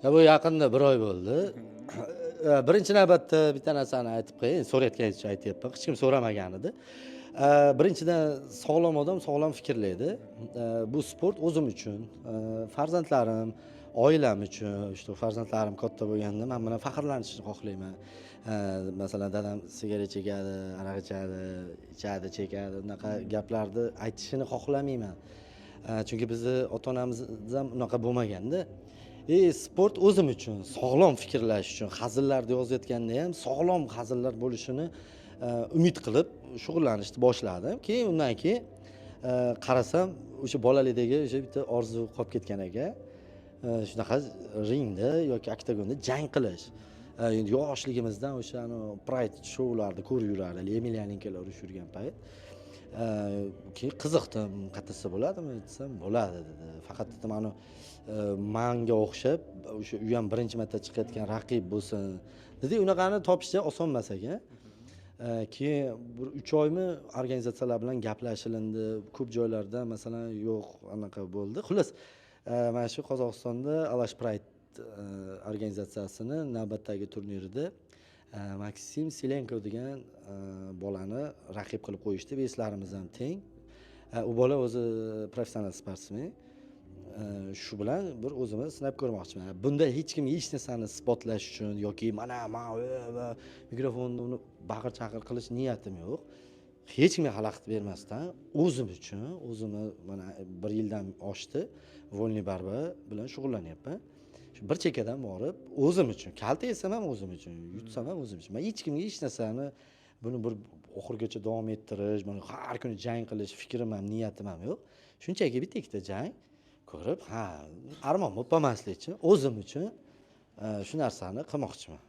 Bu yaqinda 1 oy bo'ldi. Birinchi navbatda bitta narsani aytib qo'yay, so'rayotganingiz uchun aytyapman. Hech kim so'ramagan edi. Birinchidan sog'lom odam sog'lom fikrlaydi. Bu sport o'zim uchun, farzandlarim, oilam uchun, işte farzandlarim katta bo'lganda men bilan faxrlanishni xohlayman. Masalan, dadam sigaret chekadi, aroq ichadi, ichadi, chekadi, unaqa gaplarni aytishini xohlamayman. Chunki bizni ota-onamiz ham unaqa bo'lmaganda. Sport o'zim uchun, sog'lom fikrlash uchun, hazillarni yozayotganda ham sog'lom hazillar bo'lishini umid qilib shug'ullanishni boshladim. Keyin undan keyin qarasam, o'sha bolalikdagi o'sha bitta orzu qolib ketgan ekan. Shunaqa ringda yoki oktagonda jang qilish. Endi yoshligimizdan o'sha Pride shoularni ko'rib yurardik. Emelianenkalar urush yurgan payt. Keyin qiziqdim, qatnashsa bo'ladimi desam, bo'ladi dedi. Faqat dedim manga o'xshab o'sha u ham birinchi marta chiqayotgan raqib bo'lsin dedi. Unaqani topishcha oson emas ekan. Keyin bir 3 oymi organizatsiyalar bilan gaplashilindi. Ko'p joylarda masalan yo'q anaqa bo'ldi. Xullas, mana shu Qozog'istonda Alash Pride organizatsiyasini navbatdagi turnirida Maksim Silenko degan bolani raqib qilib qo'yishdi. Beslarimiz ham teng. U bola o'zi professional sportsmen. Shu bilan bir o'zimni sinab ko'rmoqchiman. Bunda hech kim hech narsani isbotlash uchun yoki mana va mikrofonni uni baqir-chaqir qilish niyatim yo'q. Hech kimga xalaqit bermasdan o'zim uchun, o'zimni mana 1 yildan oshdi Volniy barba bilan shug'ullanyapman. Shu bir chekkadan borib o'zim uchun, kalta yesam ham o'zim uchun, yutsam ham o'zim uchun. Men hech kimga hech narsani buni bir oxirigacha davom ettirish, mana har kuni jang qilish fikrim ham, niyatim ham yo'q. Shunchaki bitta ikkita jang ko'rib, armon bo'lib qolmaslik uchun o'zim uchun shu narsani qilmoqchiman.